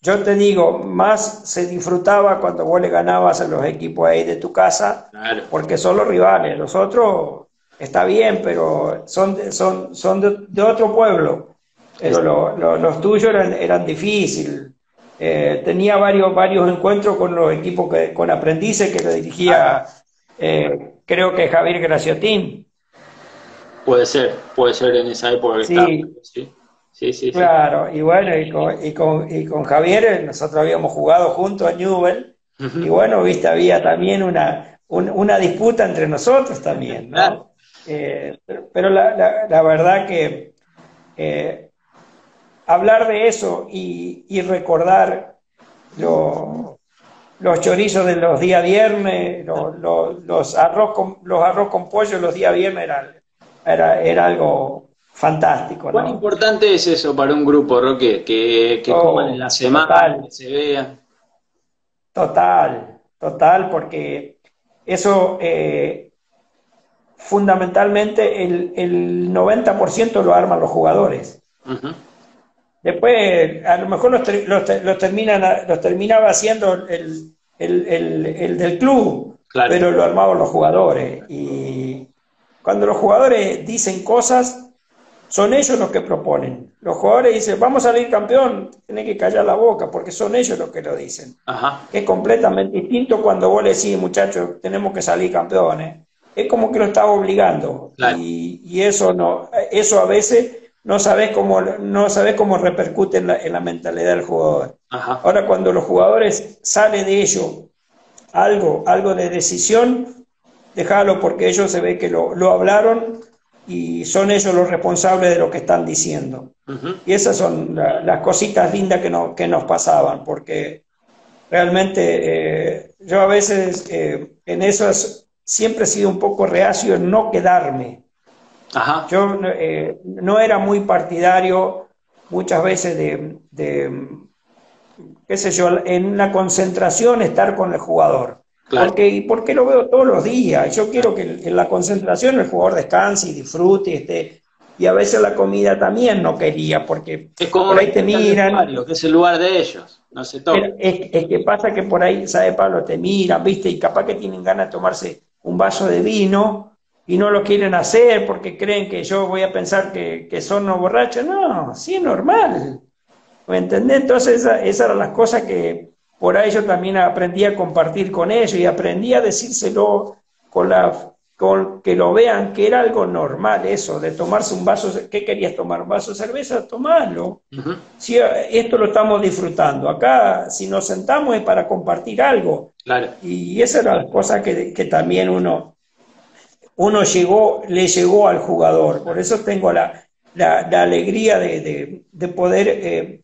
yo te digo, más se disfrutaba cuando vos le ganabas a los equipos ahí de tu casa, Claro. porque son los rivales. Los otros está bien, pero son de otro pueblo. Pero los tuyos eran difíciles. Tenía varios encuentros con los equipos, con aprendices que lo dirigía, creo que Javier Graciotín. Puede ser en esa época que estaba. Sí, Sí. claro, y bueno, y con Javier nosotros habíamos jugado juntos a Newell, Uh-huh. y bueno, viste, había también una disputa entre nosotros también, Claro. ¿no? Pero la verdad que hablar de eso y recordar los chorizos de los días viernes, los arroz con pollo los días viernes era algo fantástico, ¿Cuán ¿no? importante es eso para un grupo, Roque? Que coman en la semana, que se vean. Total, porque eso fundamentalmente el 90% lo arman los jugadores. Uh-huh. Después, a lo mejor los terminaba haciendo el del club, Claro. pero lo armaban los jugadores. Y cuando los jugadores dicen cosas, son ellos los que proponen. Los jugadores dicen, vamos a salir campeón, tenés que callar la boca, porque son ellos los que lo dicen. Ajá. Es completamente distinto cuando vos le decís, muchachos, tenemos que salir campeones. Es como que lo estás obligando. Claro. Y eso a veces no sabés cómo repercute en la mentalidad del jugador. Ajá. Ahora, cuando los jugadores sale de ello algo de decisión, déjalo, porque ellos se ve que lo hablaron y son ellos los responsables de lo que están diciendo. Uh-huh. Y esas son las cositas lindas que nos pasaban, porque realmente yo a veces en eso siempre he sido un poco reacio en no quedarme. Ajá. Yo no era muy partidario muchas veces qué sé yo, en la concentración estar con el jugador. Claro. Porque lo veo todos los días. Yo quiero que en la concentración el jugador descanse y disfrute y esté. Y a veces la comida también no quería, porque es como por ahí te miran. Que es el lugar de ellos, no se toca. Es que pasa que por ahí, ¿sabe, Pablo? Te miran, ¿viste? Y capaz que tienen ganas de tomarse un vaso de vino y no lo quieren hacer porque creen que yo voy a pensar que son no borrachos. No, sí es normal. ¿Me entendés? Entonces esas eran las cosas que por ahí yo también aprendí a compartir con ellos y aprendí a decírselo con que lo vean que era algo normal eso, de tomarse un vaso. ¿Qué querías tomar? ¿Un vaso de cerveza? Tomalo. Uh-huh. Si esto lo estamos disfrutando. Acá, si nos sentamos es para compartir algo. Claro. Y esa era la cosa que también uno le llegó al jugador. Por eso tengo la alegría de poder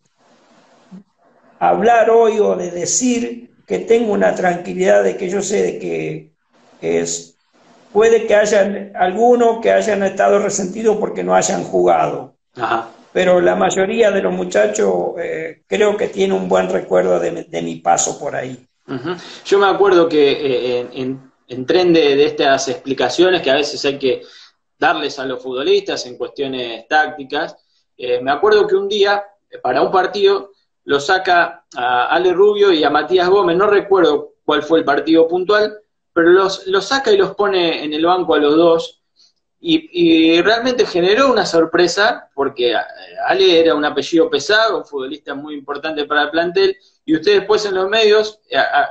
hablar hoy o de decir que tengo una tranquilidad de que yo sé de que puede que hayan algunos que hayan estado resentidos porque no hayan jugado. Ajá. Pero la mayoría de los muchachos creo que tiene un buen recuerdo de mi paso por ahí. Ujú. Yo me acuerdo que en tren de estas explicaciones que a veces hay que darles a los futbolistas en cuestiones tácticas, me acuerdo que un día, para un partido, lo saca a Ale Rubio y a Matías Gómez, no recuerdo cuál fue el partido puntual, pero los saca y los pone en el banco a los dos, y realmente generó una sorpresa, porque Ale era un apellido pesado, un futbolista muy importante para el plantel, y usted después en los medios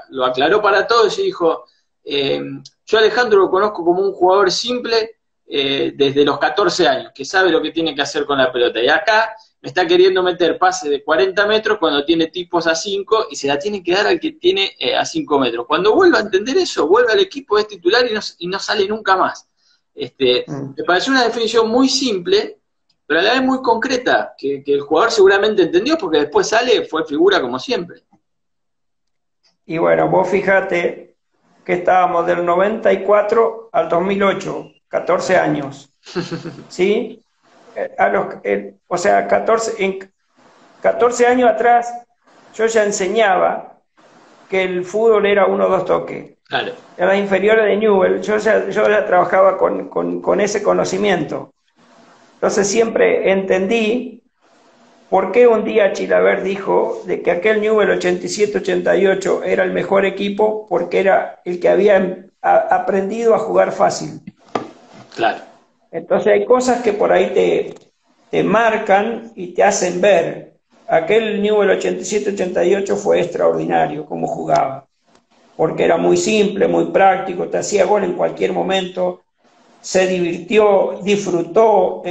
lo aclaró para todos y dijo, yo a Alejandro lo conozco como un jugador simple desde los 14 años, que sabe lo que tiene que hacer con la pelota. Y acá me está queriendo meter pase de 40 metros cuando tiene tipos a 5 y se la tiene que dar al que tiene a 5 metros. Cuando vuelva a entender eso, vuelve al equipo, es titular y no sale nunca más. Me pareció una definición muy simple, pero a la vez muy concreta, que el jugador seguramente entendió, porque después sale, fue figura como siempre. Y bueno, vos fíjate que estábamos del 94 al 2008, 14 años, ¿sí? O sea, 14 años atrás yo ya enseñaba que el fútbol era uno o dos toques. Claro. En las inferiores de Newell yo ya trabajaba con ese conocimiento. Entonces siempre entendí por qué un día Chilaver dijo de que aquel Newell 87-88 era el mejor equipo porque era el que había aprendido a jugar fácil. Claro. Entonces hay cosas que por ahí te marcan y te hacen ver. Aquel Newell 87-88 fue extraordinario como jugaba, porque era muy simple, muy práctico, te hacía gol en cualquier momento, se divirtió, disfrutó,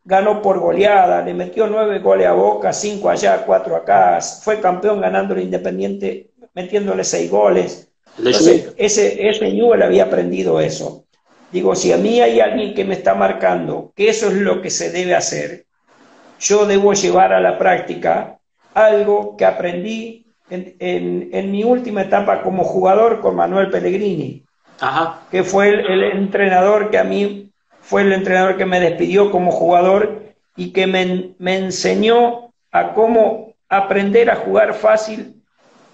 ganó por goleada, le metió 9 goles a Boca, 5 allá, 4 acá, fue campeón ganando el Independiente, metiéndole 6 goles. Entonces, ese Newell había aprendido eso. Digo, si a mí hay alguien que me está marcando que eso es lo que se debe hacer, yo debo llevar a la práctica algo que aprendí en mi última etapa como jugador con Manuel Pellegrini. Ajá. Que fue el entrenador que a mí fue el entrenador que me despidió como jugador y que me enseñó a cómo aprender a jugar fácil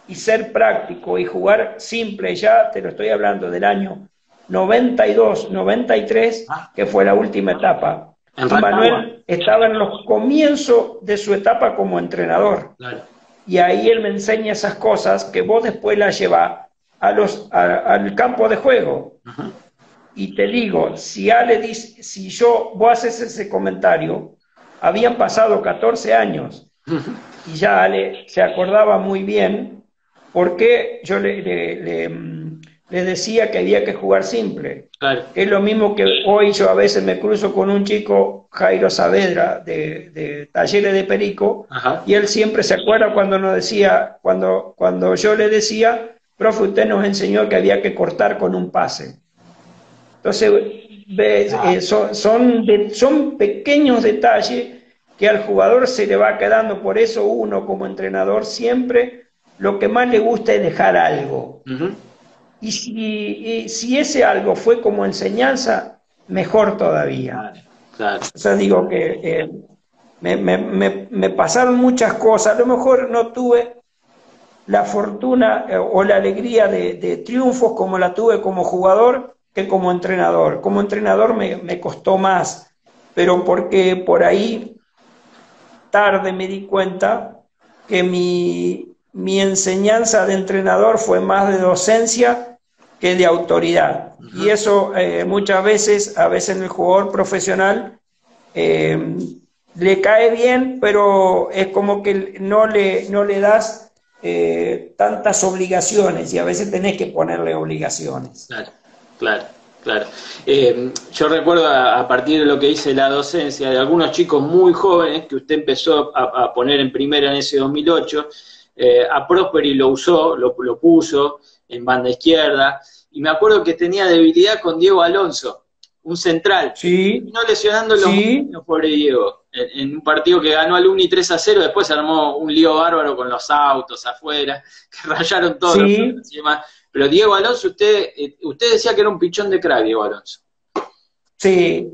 y ser práctico y jugar simple. Ya te lo estoy hablando del año 92, 93, que fue la última etapa. Y Manuel estaba en los comienzos de su etapa como entrenador. Claro. Y ahí él me enseña esas cosas que vos después las llevas al campo de juego. Ajá. Y te digo, si vos haces ese comentario, habían pasado 14 años y ya Ale se acordaba muy bien porque yo le decía que había que jugar simple. Claro. Es lo mismo que hoy yo a veces me cruzo con un chico, Jairo Saavedra, de Talleres de Perico. Ajá. Y él siempre se acuerda cuando nos decía, cuando yo le decía, profe, usted nos enseñó que había que cortar con un pase. Entonces, son pequeños detalles que al jugador se le va quedando. Por eso uno como entrenador siempre lo que más le gusta es dejar algo. Uh-huh. Y si ese algo fue como enseñanza, mejor todavía. Claro. O sea, digo que me pasaron muchas cosas. A lo mejor no tuve la fortuna o la alegría de triunfos como la tuve como jugador que como entrenador. Como entrenador me costó más, pero porque por ahí tarde me di cuenta que mi enseñanza de entrenador fue más de docencia que de autoridad. Uh-huh. Y eso muchas veces, a veces en el jugador profesional, le cae bien, pero es como que no le das tantas obligaciones y a veces tenés que ponerle obligaciones. Claro. Yo recuerdo a partir de lo que dice la docencia de algunos chicos muy jóvenes que usted empezó a poner en primera en ese 2008, a Prosperi lo usó, lo puso en banda izquierda, y me acuerdo que tenía debilidad con Diego Alonso, un central, sí, no lesionando los pobre Diego, en un partido que ganó Alumni 3-0, después se armó un lío bárbaro con los autos afuera, que rayaron todos los autos y demás. Pero Diego Alonso, usted decía que era un pichón de crack, Diego Alonso. Sí,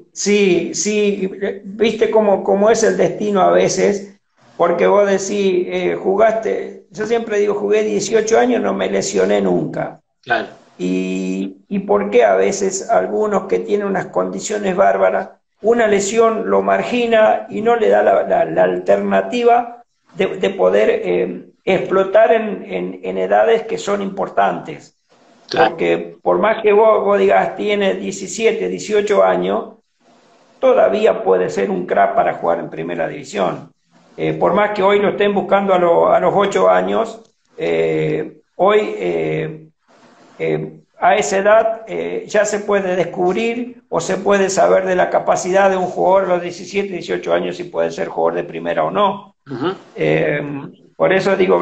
viste cómo es el destino a veces, porque vos decís, jugaste, yo siempre digo, jugué 18 años, no me lesioné nunca. Claro. Y por qué a veces algunos que tienen unas condiciones bárbaras, una lesión lo margina y no le da la alternativa de poder explotar en edades que son importantes. Claro. Porque por más que vos digas, tiene 17, 18 años, todavía puede ser un crack para jugar en primera división. Por más que hoy lo estén buscando a los 8 años, hoy a esa edad ya se puede descubrir o se puede saber de la capacidad de un jugador a los 17, 18 años si puede ser jugador de primera o no. Por eso digo,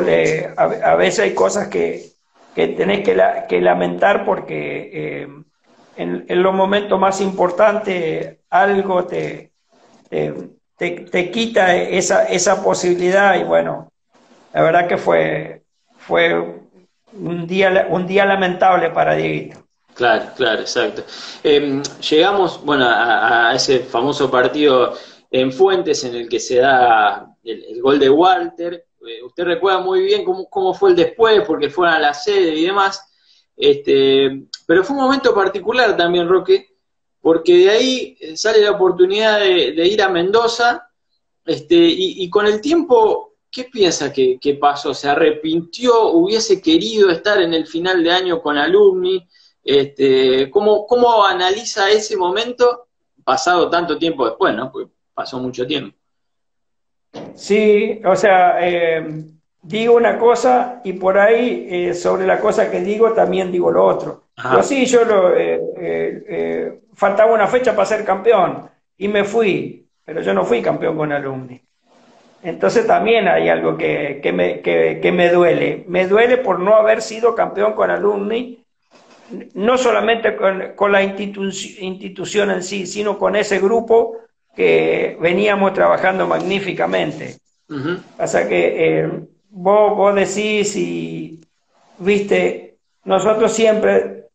a veces hay cosas que tenés que lamentar porque en los momentos más importantes algo te quita esa posibilidad y bueno, la verdad que fue un día lamentable para Dieguito. Claro, claro, exacto. Llegamos, bueno, a ese famoso partido en Fuentes en el que se da el gol de Walter. Usted recuerda muy bien cómo fue el después, porque fueron a la sede y demás. Pero fue un momento particular también, Roque, porque de ahí sale la oportunidad de ir a Mendoza, y con el tiempo, ¿qué piensa que pasó? ¿Se arrepintió? ¿Hubiese querido estar en el final de año con Alumni? ¿Cómo analiza ese momento pasado tanto tiempo después, ¿no? Porque pasó mucho tiempo. Sí, o sea, digo una cosa y por ahí sobre la cosa que digo también digo lo otro. Pero sí, faltaba una fecha para ser campeón y me fui, pero yo no fui campeón con Alumni. Entonces también hay algo que me duele. Me duele por no haber sido campeón con Alumni, no solamente con la institución en sí, sino con ese grupo que veníamos trabajando magníficamente. Pasa que vos decís y, viste, nosotros siempre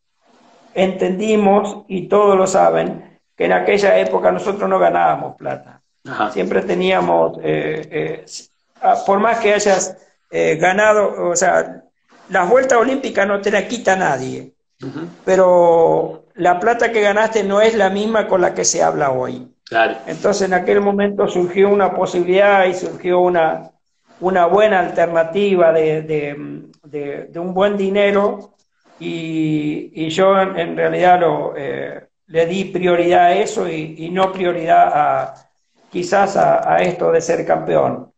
entendimos, y todos lo saben, que en aquella época nosotros no ganábamos plata. Siempre teníamos, por más que hayas ganado, o sea, las vueltas olímpicas no te la quita nadie, pero la plata que ganaste no es la misma con la que se habla hoy. Claro. Entonces en aquel momento surgió una posibilidad y surgió una buena alternativa de un buen dinero y yo en realidad le di prioridad a eso y no prioridad quizás a esto de ser campeón.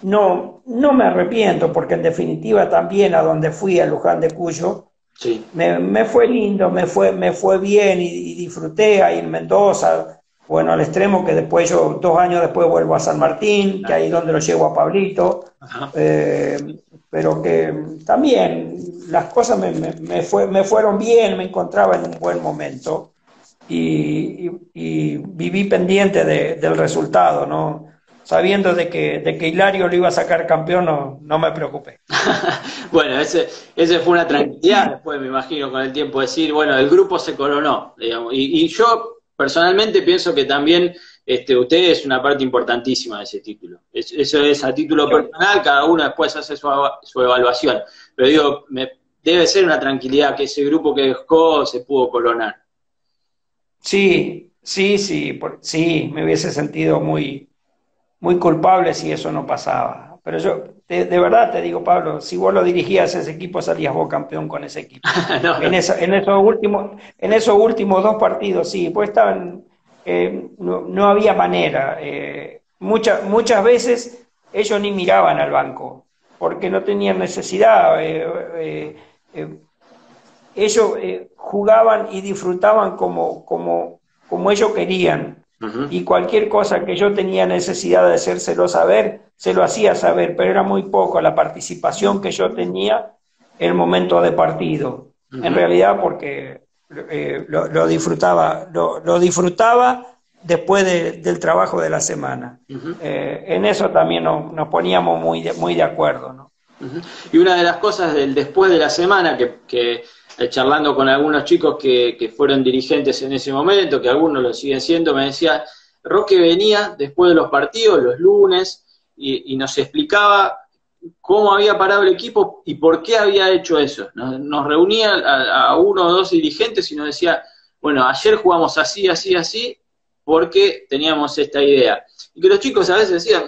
No me arrepiento porque en definitiva también a donde fui, a Luján de Cuyo, sí. Me fue lindo, me fue bien y disfruté ahí en Mendoza, bueno, al extremo que después yo 2 años después vuelvo a San Martín, que ahí es donde lo llevo a Pablito, pero que también las cosas me fueron bien, me encontraba en un buen momento y viví pendiente del resultado, ¿no? Sabiendo de que Hilario lo iba a sacar campeón, no me preocupé. Bueno, ese fue una tranquilidad después, me imagino, con el tiempo, decir, bueno, el grupo se coronó, digamos, y yo personalmente pienso que también usted es una parte importantísima de ese título. Eso es a título personal, cada uno después hace su evaluación, pero digo, debe ser una tranquilidad que ese grupo que dejó se pudo coronar. Sí, me hubiese sentido muy culpable si eso no pasaba. Pero yo, de verdad te digo, Pablo, si vos lo dirigías ese equipo, salías vos campeón con ese equipo. No. En esos últimos 2 partidos, sí, pues estaban, no había manera. Muchas veces ellos ni miraban al banco, porque no tenían necesidad. Ellos jugaban y disfrutaban como ellos querían. Y cualquier cosa que yo tenía necesidad de hacérselo saber, se lo hacía saber, pero era muy poco la participación que yo tenía en el momento de partido. En realidad porque lo disfrutaba después del trabajo de la semana. En eso también nos poníamos muy de acuerdo, ¿no? Y una de las cosas del después de la semana que charlando con algunos chicos que fueron dirigentes en ese momento, que algunos lo siguen siendo, me decía, Roque venía después de los partidos, los lunes, y nos explicaba cómo había parado el equipo y por qué había hecho eso. Nos reunía a uno o dos dirigentes y nos decía, bueno, ayer jugamos así, así, así, porque teníamos esta idea. Y que los chicos a veces decían,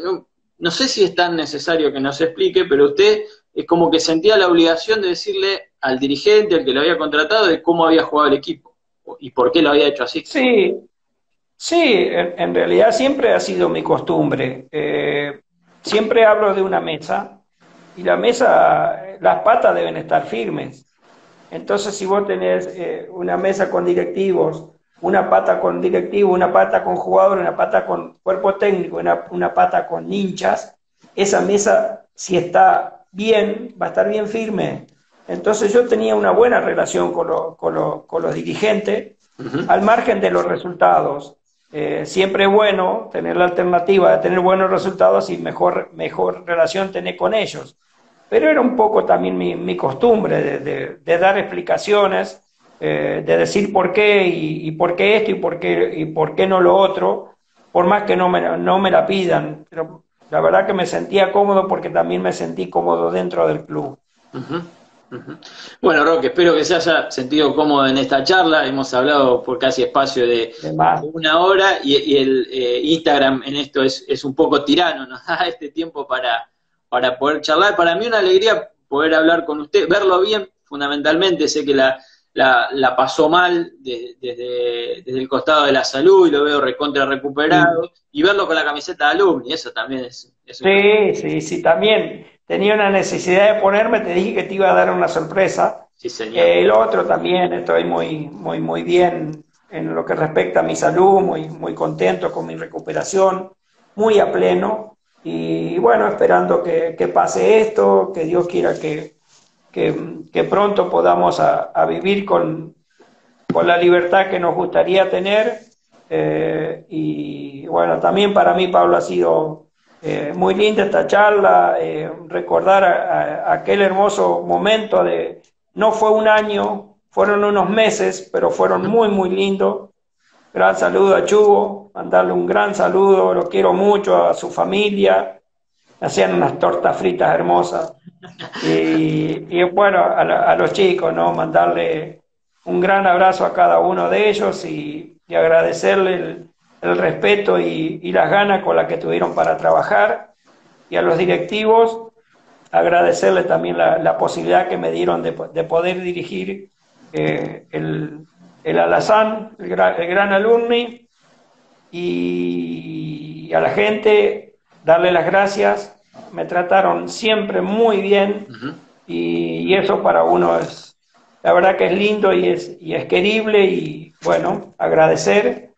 no sé si es tan necesario que nos explique, pero usted es como que sentía la obligación de decirle al dirigente, al que lo había contratado, de cómo había jugado el equipo y por qué lo había hecho así. Sí, sí, en realidad siempre ha sido mi costumbre. Siempre hablo de una mesa y la mesa, las patas deben estar firmes. Entonces, si vos tenés una mesa con directivos, una pata con directivos, una pata con jugadores, una pata con cuerpo técnico, una pata con hinchas, esa mesa, si está bien, va a estar bien firme. Entonces yo tenía una buena relación con los dirigentes, Ujú. al margen de los resultados. Siempre es bueno tener la alternativa de tener buenos resultados y mejor relación tener con ellos. Pero era un poco también mi costumbre de dar explicaciones, de decir por qué y por qué esto y por qué no lo otro, por más que no me la pidan. Pero la verdad que me sentía cómodo porque también me sentí cómodo dentro del club. Ujú, ujú. Bueno, Roque, espero que se haya sentido cómodo en esta charla. Hemos hablado por casi espacio de Además, una hora y el Instagram en esto es un poco tirano, nos da este tiempo para poder charlar. Para mí una alegría poder hablar con usted, verlo bien, fundamentalmente. Sé que la pasó mal desde el costado de la salud y lo veo recontra sí, recuperado. Y verlo con la camiseta de alumni, eso también es un... sí, sí, sí, también tenía una necesidad de ponerme, te dije que te iba a dar una sorpresa. Sí, señor. Lo otro también, estoy muy bien en lo que respecta a mi salud, muy contento con mi recuperación, muy a pleno. Y bueno, esperando que pase esto, que Dios quiera que pronto podamos a vivir con la libertad que nos gustaría tener. Y bueno, también para mí, Pablo, ha sido muy linda esta charla, recordar aquel hermoso momento de, no fue un año, fueron unos meses, pero fueron muy lindos. Gran saludo a Chugo, mandarle un gran saludo, lo quiero mucho, a su familia, hacían unas tortas fritas hermosas. Y bueno, a los chicos, ¿no? Mandarle un gran abrazo a cada uno de ellos y agradecerle el respeto y las ganas con las que tuvieron para trabajar. Y a los directivos, agradecerle también la posibilidad que me dieron de poder dirigir el Alazán, el gran alumni, y a la gente darle las gracias. Me trataron siempre muy bien Ujú. y eso para uno es, la verdad que es lindo y es querible y bueno, agradecer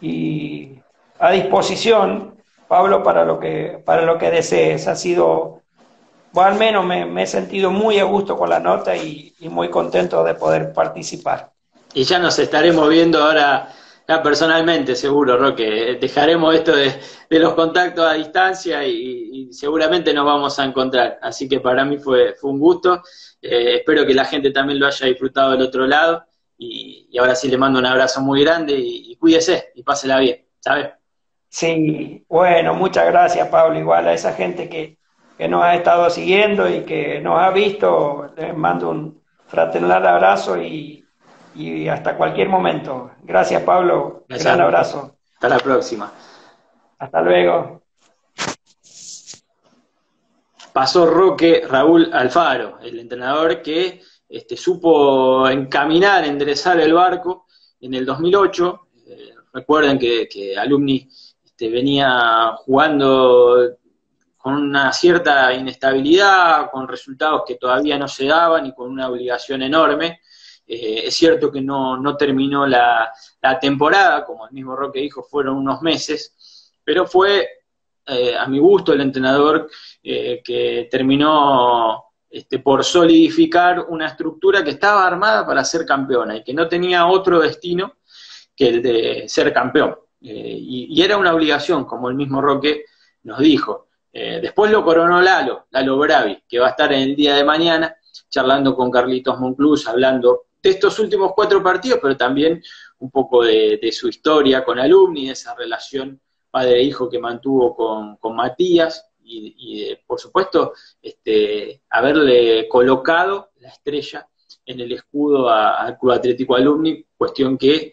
y a disposición, Pablo, para lo que desees. Ha sido, o al menos me he sentido muy a gusto con la nota y muy contento de poder participar. Y ya nos estaremos viendo ahora ya personalmente, seguro, Roque. Dejaremos esto de los contactos a distancia y seguramente nos vamos a encontrar. Así que para mí fue un gusto. Espero que la gente también lo haya disfrutado del otro lado. Y ahora sí le mando un abrazo muy grande y cuídese y pásela bien, ¿sabes? Sí, bueno, muchas gracias, Pablo. Igual a esa gente que nos ha estado siguiendo y que nos ha visto, les mando un fraternal abrazo y hasta cualquier momento. Gracias, Pablo. Gracias, Gran Roque. abrazo. Hasta la próxima. Hasta luego. Pasó Roque Raúl Alfaro, el entrenador que supo encaminar, enderezar el barco en el 2008. Recuerden que Alumni venía jugando con una cierta inestabilidad, con resultados que todavía no se daban y con una obligación enorme. Es cierto que no terminó la temporada, como el mismo Roque dijo, fueron unos meses, pero fue a mi gusto el entrenador que terminó por solidificar una estructura que estaba armada para ser campeona y que no tenía otro destino que el de ser campeón. Y era una obligación, como el mismo Roque nos dijo. Después lo coronó Lalo Bravi, que va a estar en el día de mañana charlando con Carlitos Monclús, hablando de estos últimos 4 partidos, pero también un poco de su historia con Alumni, de esa relación padre-hijo que mantuvo con Matías, por supuesto, haberle colocado la estrella en el escudo al Club Atlético Alumni, cuestión que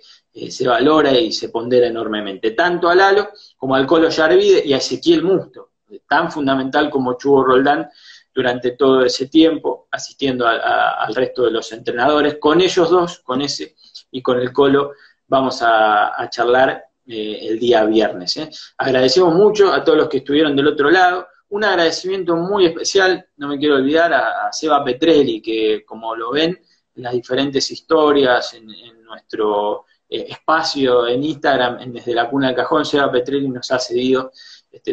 se valora y se pondera enormemente, tanto a Lalo como al Colo Yarvide y a Ezequiel Musto, tan fundamental como Chugo Roldán durante todo ese tiempo, asistiendo al resto de los entrenadores. Con ellos dos, con ese y con el Colo, vamos a charlar el día viernes. Agradecemos mucho a todos los que estuvieron del otro lado. Un agradecimiento muy especial, no me quiero olvidar, a Seba Petrelli, que como lo ven en las diferentes historias, en nuestro espacio en Instagram, Desde la Cuna del Cajón, Seba Petrelli nos ha cedido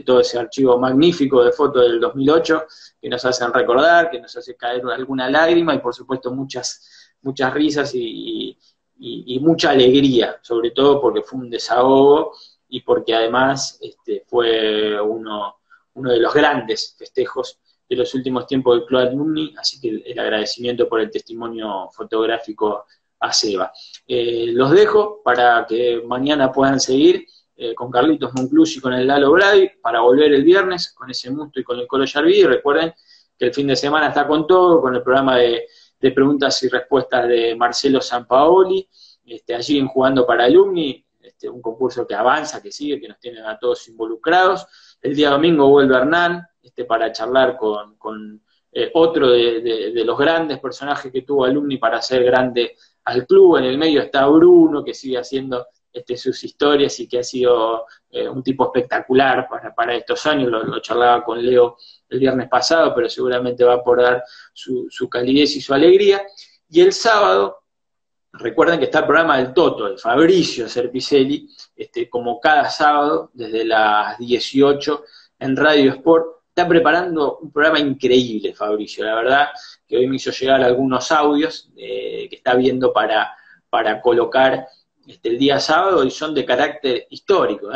todo ese archivo magnífico de fotos del 2008, que nos hacen recordar, que nos hace caer alguna lágrima y por supuesto muchas risas y mucha alegría, sobre todo porque fue un desahogo y porque además fue uno de los grandes festejos de los últimos tiempos del Club Alumni, así que el agradecimiento por el testimonio fotográfico a Seba. Los dejo para que mañana puedan seguir con Carlitos Monclús y con el Lalo Brady, para volver el viernes con ese Musto y con el Colo Yarví. Y recuerden que el fin de semana está con todo, con el programa de preguntas y respuestas de Marcelo Sampaoli, allí en Jugando para Alumni, un concurso que avanza, que sigue, que nos tienen a todos involucrados. El día domingo vuelve Hernán, para charlar con otro de los grandes personajes que tuvo Alumni para hacer grande al club. En el medio está Bruno, que sigue haciendo sus historias y que ha sido un tipo espectacular para estos años. Lo charlaba con Leo el viernes pasado, pero seguramente va a aportar su calidez y su alegría. Y el sábado, recuerden que está el programa del Toto, de Fabricio Serpicelli, como cada sábado, desde las 18 en Radio Sport. Está preparando un programa increíble, Fabricio, la verdad, que hoy me hizo llegar algunos audios que está viendo para colocar el día sábado, y son de carácter histórico,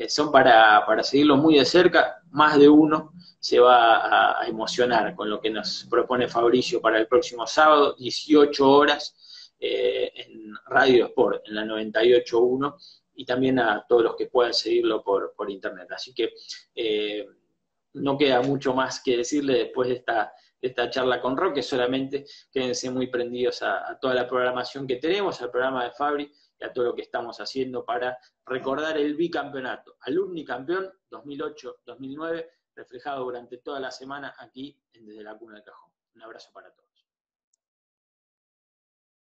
son para seguirlo muy de cerca. Más de uno se va a emocionar con lo que nos propone Fabricio para el próximo sábado, 18 horas, en Radio Sport, en la 98.1, y también a todos los que puedan seguirlo por internet. Así que no queda mucho más que decirle después de esta charla con Roque, solamente quédense muy prendidos a toda la programación que tenemos, al programa de Fabri y a todo lo que estamos haciendo para recordar el bicampeonato, Alumni campeón 2008-2009, reflejado durante toda la semana aquí en Desde la Cuna del Cajón. Un abrazo para todos.